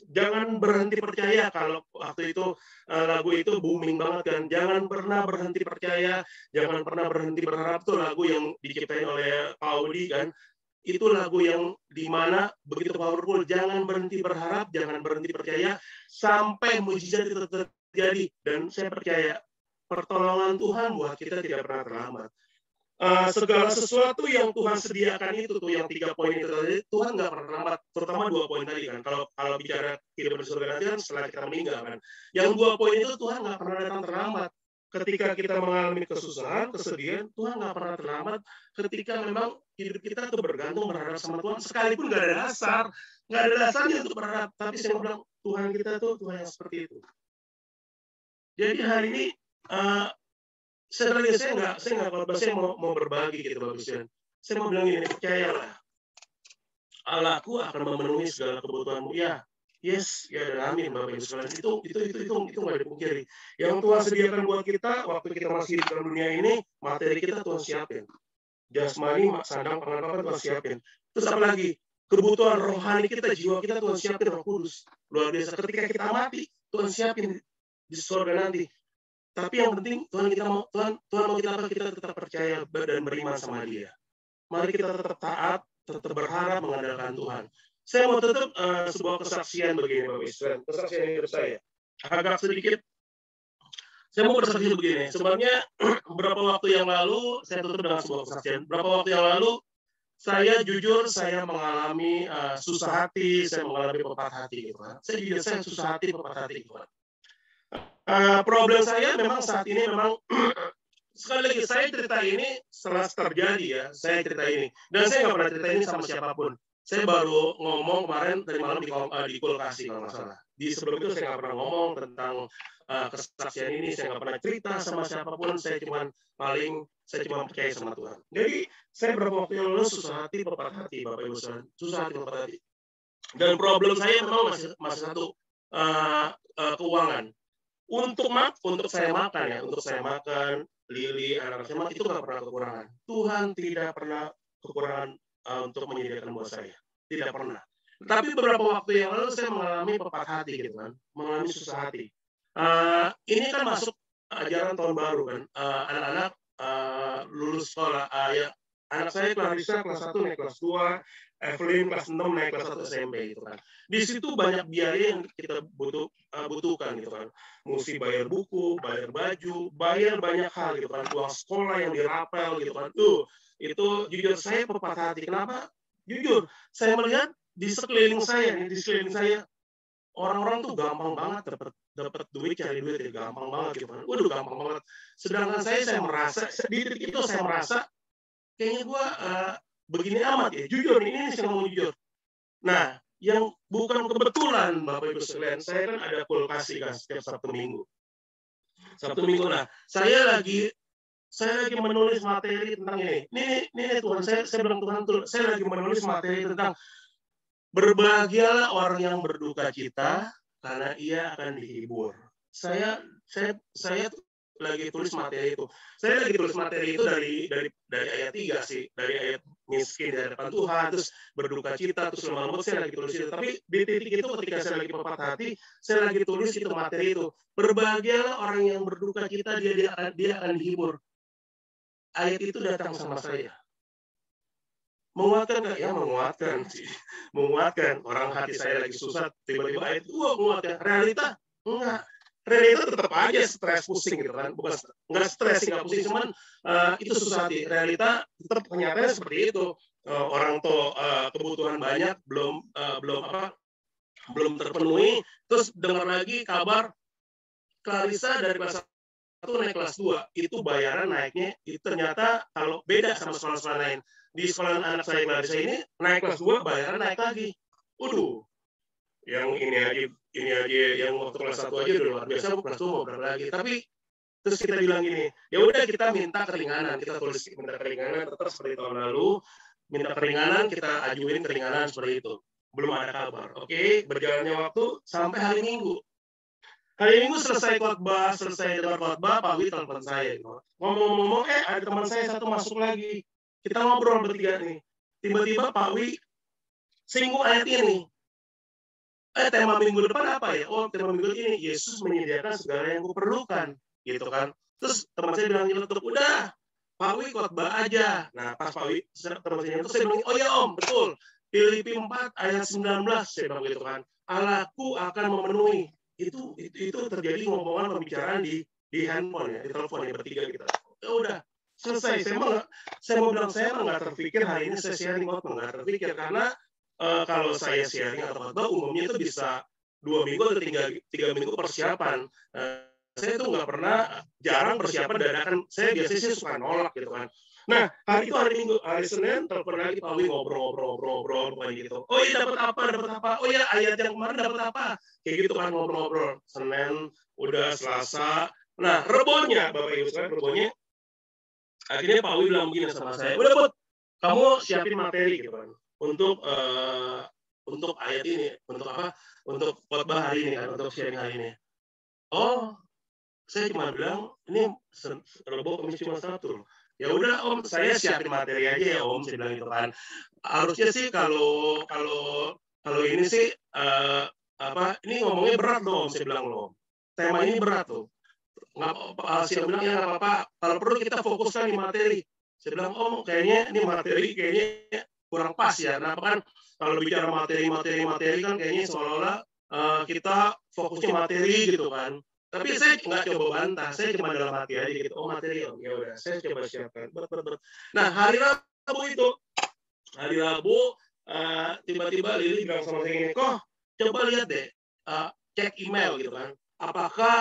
jangan berhenti percaya. Kalau waktu itu lagu itu booming banget kan, jangan pernah berhenti percaya, jangan pernah berhenti berharap. Tuh lagu yang diciptain oleh Pauli kan, itu lagu yang dimana begitu powerful. Jangan berhenti berharap, jangan berhenti percaya sampai mujizat itu terjadi. Dan saya percaya pertolongan Tuhan buat kita tidak pernah terlambat. Segala sesuatu yang Tuhan sediakan itu tuh yang 3 poin itu tadi, Tuhan nggak pernah lambat, terutama 2 poin tadi kan. Kalau bicara kehidupan di surga nanti kan setelah kita meninggal kan. Yang 2 poin itu Tuhan nggak pernah datang terlambat. Ketika kita mengalami kesusahan, kesedihan, Tuhan nggak pernah terlambat. Ketika memang hidup kita tuh bergantung berharap sama Tuhan, sekalipun nggak ada dasar, nggak ada dasarnya untuk berharap. Tapi saya bilang Tuhan kita tuh Tuhan yang seperti itu. Jadi hari ini saya nggak kalau saya mau berbagi gitu Bapak Ibu. Saya mau bilang ini, percayalah, Allahku akan memenuhi segala kebutuhanmu. Ya, yes, ya dan amin Bapak Ibu sekalian. Itu nggak dipungkiri. Yang Tuhan sediakan buat kita waktu kita masih di dalam dunia ini, materi kita Tuhan siapin. Jasmani, sandang, pangan, papan Tuhan siapin. Terus apa lagi? Kebutuhan rohani kita, jiwa kita Tuhan siapin Roh Kudus. Luar biasa. Ketika kita mati, Tuhan siapin di surga nanti. Tapi yang penting Tuhan mau kita apa? Kita tetap percaya dan beriman sama Dia. Mari kita tetap taat, tetap berharap mengandalkan Tuhan. Saya mau tetap sebuah kesaksian begini Bapak Ibu. Kesaksian hidup saya. Agak sedikit. Saya mau bersaksi begini. Sebabnya beberapa waktu yang lalu saya tutup dengan sebuah kesaksian. Beberapa waktu yang lalu saya jujur saya mengalami susah hati, saya mengalami patah hati gitu kan. Saya susah hati, patah hati gitu kan. Problem saya memang saat ini memang sekali lagi saya cerita ini setelah terjadi ya, saya cerita ini dan saya nggak pernah cerita ini sama siapapun. Saya baru ngomong kemarin tadi malam di Kulkasi kalau nggak salah. Di sebelum itu saya nggak pernah ngomong tentang kesaksian ini, saya nggak pernah cerita sama siapapun. Saya cuma percaya sama Tuhan. Jadi saya beberapa waktu yang lalu susah hati, patah hati, Bapak Ibu sekalian, susah hati, patah hati. Dan problem saya memang masih satu keuangan. Untuk saya makan, Lili, anak saya makan, itu nggak pernah kekurangan. Tuhan tidak pernah kekurangan untuk menyediakan buat saya. Tidak pernah. Tapi beberapa waktu yang lalu saya mengalami patah hati gitu kan, mengalami susah hati. Ini kan masuk ajaran tahun baru kan, anak-anak lulus sekolah. Anak saya Clarissa kelas 1 naik kelas 2, Evelyn kelas 6 naik kelas 1 SMP gitu kan. Di situ banyak biaya yang kita butuhkan gitu kan. Mesti bayar buku, bayar baju, bayar banyak hal gitu kan. Uang sekolah yang dirapel gitu kan. Itu jujur saya patah hati. Kenapa? Jujur, saya melihat di sekeliling saya orang-orang tuh gampang banget dapat duit, cari duit ya gampang banget gitu kan. Waduh, gampang banget. Sedangkan saya merasa di titik itu saya merasa kayaknya gue begini amat ya. Jujur, ini saya ngomong jujur. Nah, yang bukan kebetulan Bapak Ibu sekalian, saya kan ada Kulkasi kan setiap Sabtu Minggu. Nah, saya lagi menulis materi tentang ini. Ini Tuhan, saya bilang Tuhan tuh, saya lagi menulis materi tentang berbahagialah orang yang berduka cita karena ia akan dihibur. Saya lagi tulis materi itu. Saya lagi tulis materi itu dari ayat 3 sih, dari ayat miskin di hadapan Tuhan, terus berduka cita, terus lemah lembut, saya lagi tulis itu. Tapi di titik itu ketika saya lagi patah hati, saya lagi tulis itu materi itu. Berbahagialah orang yang berduka cita, dia akan dihibur. ayat itu datang sama saya. Menguatkan nggak? Ya menguatkan sih. Menguatkan. Orang hati saya lagi susah, tiba-tiba ayat itu menguatkan. Realita? Enggak. Realita tetap aja stres, pusing gitu kan. Bukan nggak stres, nggak pusing, cuman itu susah hati. Realita tetap kenyataannya seperti itu. Orang tuh kebutuhan banyak, belum terpenuhi. Terus dengar lagi kabar Clarissa dari kelas 1 naik kelas 2, itu bayaran naiknya itu ternyata kalau beda sama sekolah-sekolah lain. Di sekolah anak saya Clarissa ini naik kelas 2 bayaran naik lagi. Waduh, yang ini aja yang waktu kelas 1 aja udah luar biasa, kelas 2 mau berapa lagi. Tapi terus kita bilang gini, ya udah kita minta keringanan, kita tulis minta keringanan tetap seperti tahun lalu, minta keringanan, kita ajuin keringanan seperti itu. Belum ada kabar. Oke, berjalannya waktu sampai hari Minggu. Hari Minggu selesai khotbah, selesai dengar khotbah, Pak Wi telepon saya. Ngomong-ngomong, ada teman saya satu masuk lagi. Kita ngobrol bertiga nih. Tiba-tiba Pak Wi singgung ayat ini. Tema minggu depan apa ya? Oh, tema minggu ini, Yesus menyediakan segala yang kuperlukan. Gitu kan. Terus teman saya bilang nyeletuk, udah, Pak Wi khotbah aja. Nah, pas Pak Wi, teman saya terus saya bilang, oh ya Om, betul. Filipi 4 ayat 19, saya bilang gitu kan. Allahku akan memenuhi. Itu terjadi ngomongan pembicaraan di handphone ya, di telepon ya bertiga kita. Ya udah, selesai. Saya mau bilang saya nggak terpikir hari ini saya sharing khotbah, nggak terpikir karena kalau saya sharing atau khotbah umumnya itu bisa 2 minggu atau 3 minggu persiapan. Saya tuh nggak pernah, jarang persiapan dadakan. Saya biasanya sih suka nolak gitu kan. Nah, hari Minggu, hari Senin telepon lagi Pak Wi ngobrol gitu. Oh iya dapat apa? Oh iya ayat yang kemarin dapat apa? Kayak gitu kan ngobrol. Senin udah Selasa. Nah, Rebonya Bapak Ibu sekalian, Rebonya akhirnya Pak Wi bilang begini sama saya, udah Bud, kamu siapin materi gitu kan untuk ayat ini, untuk apa? Untuk khotbah hari ini kan, untuk sharing hari ini. Oh, saya cuma bilang ini Rebo Kamis cuma satu. Ya udah Om, saya siapin materi aja ya Om, saya bilang itu kan. Harusnya sih kalau ini sih ini ngomongnya berat dong, saya bilang loh. Tema ini berat tuh. Saya bilang ya nggak apa-apa. Kalau perlu kita fokuskan di materi. Saya bilang Om, kayaknya ini materi kurang pas ya. Kenapa kan kalau bicara materi kan kayaknya seolah-olah kita fokusnya materi gitu kan. Tapi saya nggak coba bantah, saya cuma dalam hati aja gitu. Oh materi Om, ya udah, saya coba siapkan. Nah hari Rabu tiba-tiba Lili bilang sama saya ini, kok coba lihat deh, cek email gitu kan. Apakah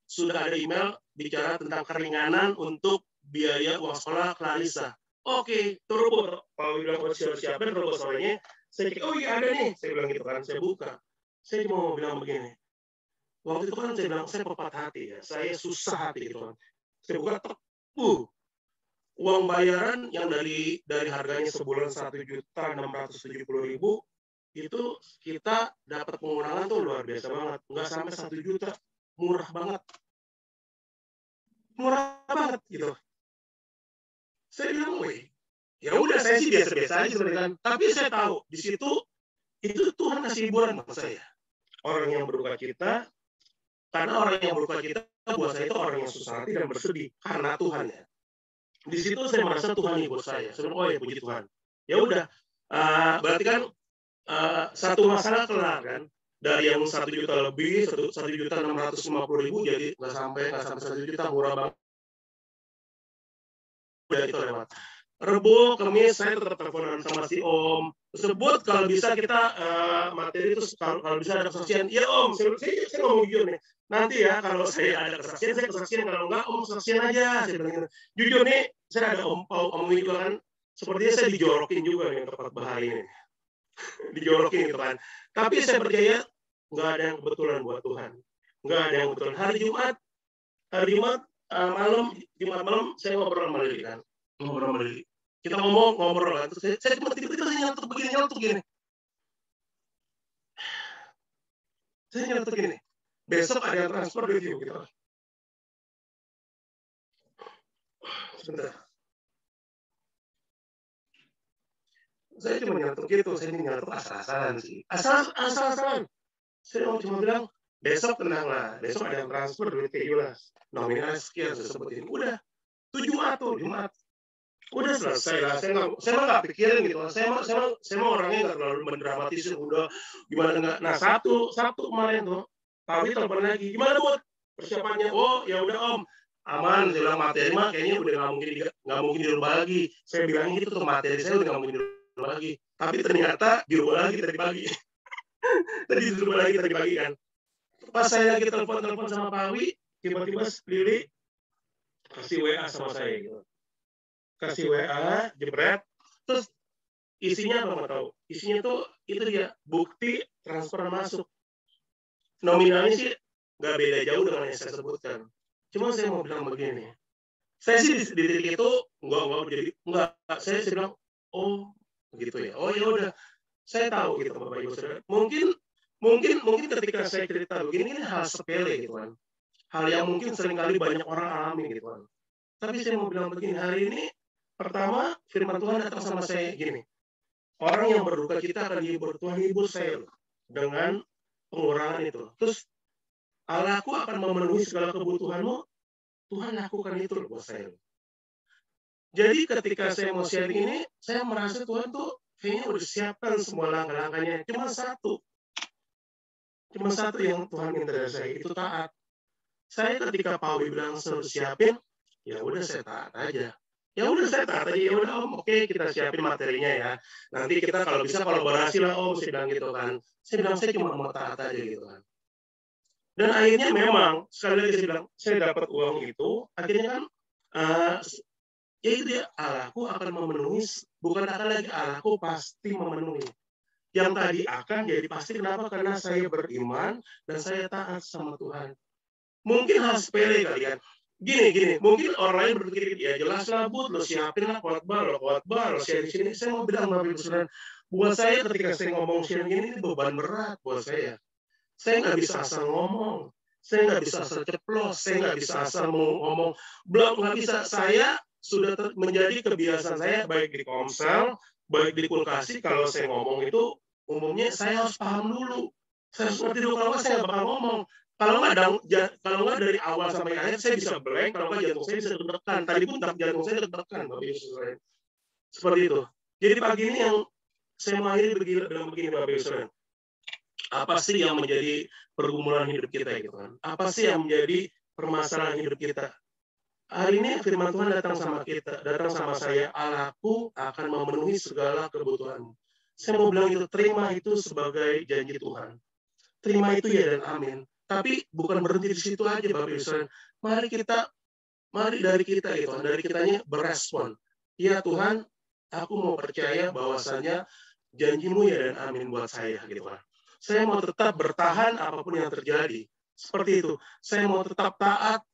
sudah ada email bicara tentang keringanan untuk biaya uang sekolah Clarissa? Oke, terus Pak Wi bilang siapin terus sorenya. Saya cek, oh iya ada nih, saya bilang gitu kan, saya buka. Saya cuma mau bilang begini. Waktu itu kan saya bilang, saya pepat hati ya, saya susah hati gitu kan. Saya buka, uang bayaran yang dari harganya sebulan 1.670.000, itu kita dapat pengurangan tuh luar biasa banget. Nggak sampai 1 juta, murah banget. Murah banget gitu. Saya bilang, ya udah saya sih biasa-biasa aja sebenarnya kan. Tapi saya tahu, di situ, itu Tuhan kasih hiburan buat saya. Orang yang berduka cita, karena orang yang berduka cita buat saya itu orang yang susah hati dan bersedih karena Tuhan ya. Di situ saya merasa Tuhan ibu saya. Saya bilang, oh ya puji Tuhan. Ya udah, berarti kan satu masalah kelar kan. Dari yang 1 juta lebih, 1.650.000 jadi nggak sampai 1 juta, murah banget. Udah itu lewat. Rebo, Kamis saya tetap teleponan sama si Om. Tersebut kalau bisa kita materi itu kalau bisa ada kesaksian. Ya Om, saya ngomong jujur nih. Nanti ya kalau saya ada kesaksian, saya kesaksian. Kalau enggak Om kesaksian aja. Saya bilang gitu. Jujur nih, saya ada Om juga kan. Sepertinya saya dijorokin juga nih tempat bahari ini. Dijorokin gitu kan. Tapi saya percaya nggak ada yang kebetulan buat Tuhan. Nggak ada yang kebetulan. Hari Jumat malam saya ngobrol sama Lili kan. Ngobrol sama Lili. Kita ngobrol kan, terus saya cuma tiba-tiba saya nyeletuk begini. Saya nyeletuk gini, besok ada yang transfer review gitu. Sebentar. Saya cuma nyeletuk gitu, saya nyeletuk asal-asalan sih. Asal-asalan. Saya cuma bilang, besok tenanglah, besok ada yang transfer duit kayak jelas. Nominal sekian, saya sebutin. Udah, itu Jumat. satu jemaat. Udah selesai lah. Saya nggak pikirin gitu. Saya mau orangnya nggak terlalu mendramatisir. Udah gimana nggak. Nah satu kemarin tuh, Pak Wi telepon lagi. Gimana buat persiapannya? Oh ya udah Om, aman. Saya bilang materi mah kayaknya udah nggak mungkin dirubah lagi. Saya bilang gitu tuh materi saya udah nggak mungkin dirubah lagi. Tapi ternyata dirubah lagi tadi pagi. Tadi dirubah lagi tadi pagi kan. Pas saya lagi telepon sama Pak Wi, tiba-tiba Lili kasih WA sama saya gitu. Kasih WA, jebret, terus isinya apa mau tahu? Isinya tuh itu dia bukti transfer masuk. Nominalnya sih nggak beda jauh dengan yang saya sebutkan. Cuma saya mau bilang begini, saya sih di titik itu enggak. Saya bilang, oh gitu ya. Oh ya udah, saya tahu gitu Bapak Ibu Saudara. Mungkin ketika saya cerita begini ini hal sepele gitu kan. Hal yang mungkin seringkali banyak orang alami gitu kan. Tapi saya mau bilang begini, hari ini pertama firman Tuhan datang sama saya gini. Orang yang berduka cita akan dihibur. Tuhan hibur saya dengan pengurangan itu. Terus Allahku akan memenuhi segala kebutuhanmu. Tuhan lakukan itu buat saya. Jadi ketika saya mau sharing ini, saya merasa Tuhan tuh kayaknya udah siapkan semua langkah-langkahnya. Cuma satu yang Tuhan minta dari saya, itu taat. Saya ketika Pak Wi bilang suruh siapin, ya udah saya taat aja. Ya udah saya taat aja, ya udah Om, oke kita siapin materinya ya. Nanti kita kalau bisa kolaborasi lah Om, saya bilang gitu kan. Saya bilang saya cuma mau taat aja gitu kan. Dan akhirnya memang sekali lagi saya bilang saya dapat uang itu, akhirnya kan ya itu dia Allahku akan memenuhi, bukan akan lagi Allahku pasti memenuhi. Yang tadi akan jadi pasti kenapa? Karena saya beriman dan saya taat sama Tuhan. Mungkin hal sepele kali kan. Gini, mungkin orang lain berpikir, ya jelas lah Bud, lo siapin lah khotbah, lo share di sini. Saya mau bilang Bapak Ibu Saudara, buat saya ketika saya ngomong share gini, ini beban berat buat saya. Saya nggak bisa asal ngomong, saya nggak bisa asal ceplos, saya nggak bisa asal mau ngomong, belum nggak bisa. Saya sudah menjadi kebiasaan saya, baik di Komsel, baik di Kulkasi, kalau saya ngomong itu, umumnya saya harus paham dulu. Saya harus ngerti dulu, kalau nggak saya nggak bakal ngomong. Kalau nggak dari awal sampai akhir saya bisa blank, kalau nggak jantung saya bisa deg-degan. Tadi pun jantung saya deg-degan, Bapak Ibu Saudara. Seperti itu. Jadi pagi ini yang saya mau akhiri bilang begini, Bapak Ibu Saudara. Apa sih yang menjadi pergumulan hidup kita gitu kan? Apa sih yang menjadi permasalahan hidup kita? Hari ini firman Tuhan datang sama kita, datang sama saya, Allahku akan memenuhi segala kebutuhanmu. Saya mau bilang itu, terima itu sebagai janji Tuhan. Terima itu ya dan amin. Tapi bukan berhenti di situ aja Bapak Ibu Saudara. Mari dari kita gitu, dari kitanya berespon. Ya Tuhan, aku mau percaya bahwasanya janjimu ya dan amin buat saya gitu kan. Saya mau tetap bertahan apapun yang terjadi. Seperti itu. Saya mau tetap taat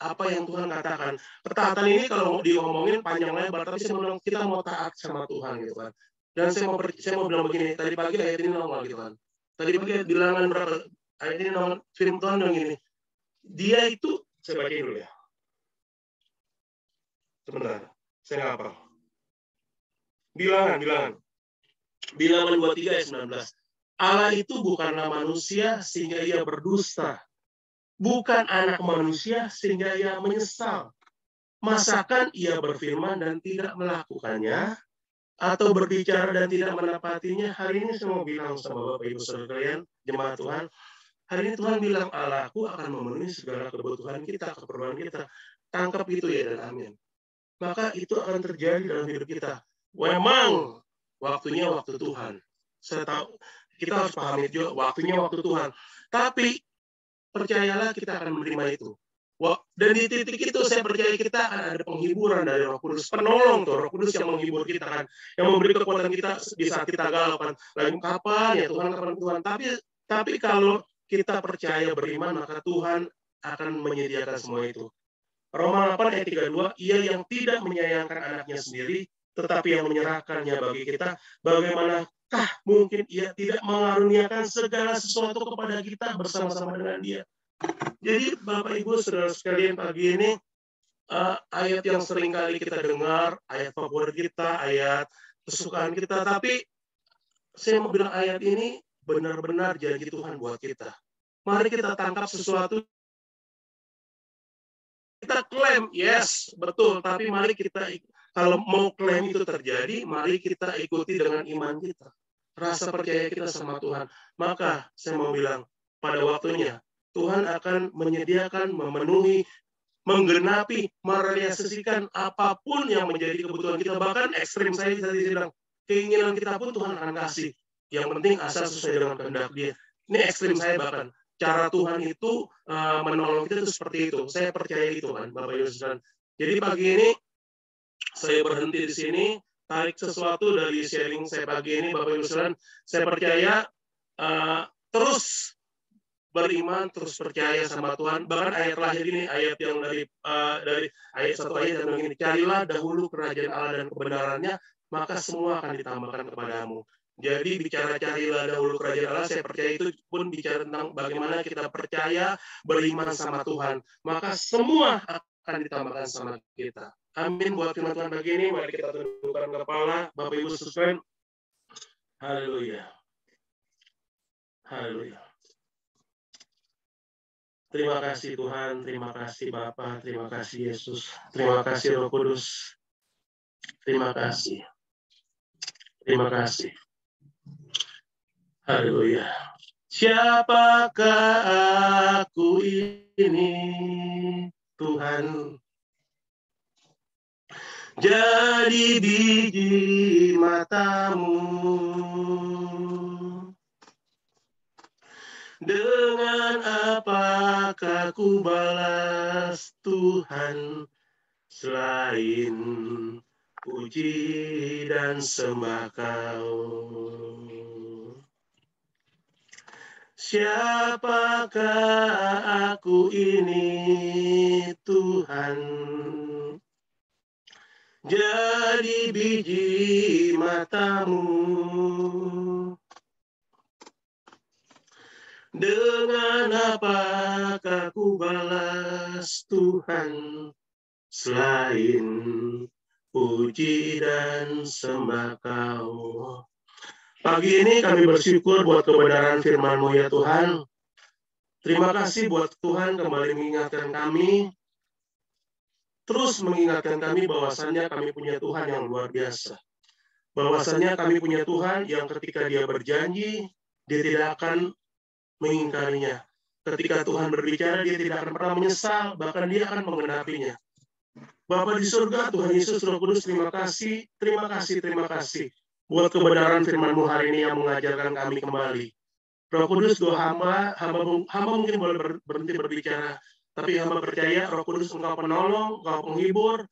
apa yang Tuhan katakan. Ketaatan ini kalau diomongin panjang lebar, tapi saya mau bilang kita mau taat sama Tuhan gitu kan. Dan saya mau bilang begini, tadi pagi ayat ini nongol gitu kan. Tadi pagi bilangan berapa? Ayat ini nongol, firman Tuhan bilang gini. Dia itu, saya bacain dulu ya. Sebentar, saya nggak hafal. Bilangan 23 ayat 19. Allah itu bukanlah manusia sehingga ia berdusta. Bukan anak manusia sehingga ia menyesal. Masakan ia berfirman dan tidak melakukannya, atau berbicara dan tidak menepatinya? Hari ini saya mau bilang sama Bapak Ibu Saudara kalian, jemaat Tuhan, hari ini Tuhan bilang Allahku akan memenuhi segala kebutuhan kita, keperluan kita. Tangkap itu ya dan amin. Maka itu akan terjadi dalam hidup kita. Memang waktunya waktu Tuhan. Saya tahu kita harus pahami juga waktunya waktu Tuhan. Tapi percayalah kita akan menerima itu. Dan di titik itu saya percaya kita akan ada penghiburan dari Roh Kudus, penolong tuh Roh Kudus yang menghibur kita kan, yang memberi kekuatan kita di saat kita galau kan. Lalu kapan ya Tuhan, kapan Tuhan? Tapi kalau kita percaya beriman, maka Tuhan akan menyediakan semua itu. Roma 8 ayat 32, ia yang tidak menyayangkan anaknya sendiri, tetapi yang menyerahkannya bagi kita, bagaimanakah mungkin ia tidak mengaruniakan segala sesuatu kepada kita bersama-sama dengan dia. Jadi Bapak Ibu Saudara sekalian, pagi ini ayat yang sering kali kita dengar, ayat favorit kita, ayat kesukaan kita, tapi saya mau bilang ayat ini benar-benar janji Tuhan buat kita. Mari kita tangkap sesuatu, kita kita klaim, yes, betul. Tapi mari kita, kalau mau klaim itu terjadi, mari kita ikuti dengan iman kita. Rasa percaya kita sama Tuhan. Maka saya mau bilang, pada waktunya, Tuhan akan menyediakan, memenuhi, menggenapi, merealisasikan apapun yang menjadi kebutuhan kita. Bahkan ekstrim saya tadi bilang, keinginan kita pun Tuhan akan kasih. Yang penting asal sesuai dengan kehendak Dia. Ini ekstrim saya bahkan. Cara Tuhan itu menolong kita itu seperti itu. Saya percaya itu kan, Bapak Ibu Saudara. Jadi pagi ini saya berhenti di sini, tarik sesuatu dari sharing saya pagi ini, Bapak Ibu Saudara. Saya percaya terus beriman, terus percaya sama Tuhan. Bahkan ayat terakhir ini, ayat yang dari ayat satu ayat yang begini, carilah dahulu kerajaan Allah dan kebenarannya, maka semua akan ditambahkan kepadamu. Jadi bicara carilah dahulu kerajaan Allah, saya percaya itu pun bicara tentang bagaimana kita percaya, beriman sama Tuhan. Maka semua akan ditambahkan sama kita. Amin buat firman Tuhan pagi ini. Mari kita tundukkan kepala, Bapak Ibu sekalian. Haleluya. Haleluya. Terima kasih Tuhan, terima kasih Bapa, terima kasih Yesus, terima kasih Roh Kudus. Terima kasih. Terima kasih. Haleluya. Siapakah aku ini, Tuhan? Jadi biji matamu. Dengan apakah ku balas Tuhan selain puji dan sembah Kau? Siapakah aku ini, Tuhan? Jadi biji matamu. Dengan apakah ku balas Tuhan selain puji dan sembah Kau? Pagi ini kami bersyukur buat kebenaran firman-Mu ya Tuhan. Terima kasih buat Tuhan kembali mengingatkan kami, terus mengingatkan kami bahwasannya kami punya Tuhan yang luar biasa. Bahwasannya kami punya Tuhan yang ketika Dia berjanji, Dia tidak akan mengingkarinya. Ketika Tuhan berbicara, Dia tidak akan pernah menyesal, bahkan Dia akan menggenapinya. Bapa di surga, Tuhan Yesus, Roh Kudus, terima kasih, terima kasih, terima kasih buat kebenaran firman-Mu hari ini yang mengajarkan kami kembali. Roh Kudus, doa hamba mungkin boleh berhenti berbicara, tapi hamba percaya Roh Kudus Engkau penolong, Engkau penghibur,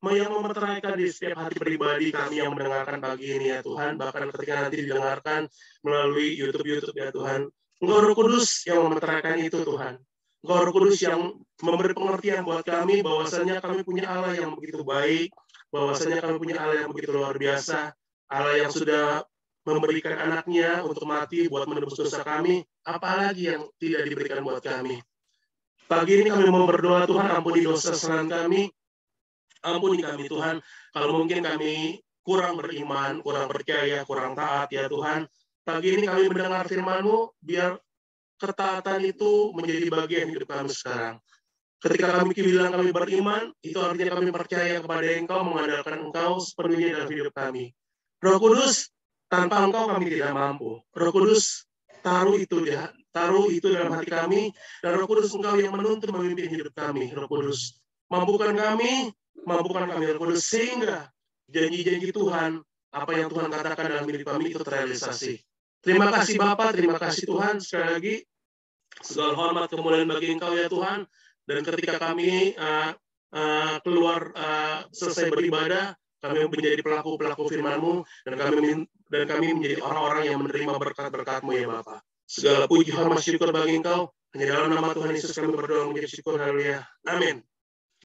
yang memeteraikan di setiap hati pribadi kami yang mendengarkan pagi ini ya Tuhan, bahkan ketika nanti didengarkan melalui YouTube ya Tuhan. Engkau Roh Kudus yang memeteraikan itu Tuhan. Engkau Roh Kudus yang memberi pengertian buat kami bahwasanya kami punya Allah yang begitu baik, bahwasanya kami punya Allah yang begitu luar biasa, Allah yang sudah memberikan anaknya untuk mati buat menebus dosa kami, apalagi yang tidak diberikan buat kami. Pagi ini kami mau berdoa, Tuhan ampuni dosa kesalahan kami, ampuni kami Tuhan, kalau mungkin kami kurang beriman, kurang percaya, kurang taat ya Tuhan. Pagi ini kami mendengar firman-Mu, biar ketaatan itu menjadi bagian hidup kami sekarang. Ketika kami bilang kami beriman, itu artinya kami percaya kepada Engkau, mengandalkan Engkau sepenuhnya dalam hidup kami. Roh Kudus, tanpa Engkau kami tidak mampu. Roh Kudus, taruh itu dalam hati kami, dan Roh Kudus Engkau yang menuntun memimpin hidup kami. Roh Kudus, mampukan kami Roh Kudus, sehingga janji-janji Tuhan, apa yang Tuhan katakan dalam hidup kami itu terrealisasi. Terima kasih Bapa, terima kasih Tuhan. Sekali lagi, segala hormat kemuliaan bagi Engkau ya Tuhan. Dan ketika kami keluar selesai beribadah, kami menjadi pelaku-pelaku firman-Mu, dan kami menjadi orang-orang yang menerima berkat-berkat-Mu ya Bapa. Segala puji, hormat, syukur bagi Engkau. Hanya dalam nama Tuhan Yesus kami berdoa menjadi syukur. Haleluya. Amin.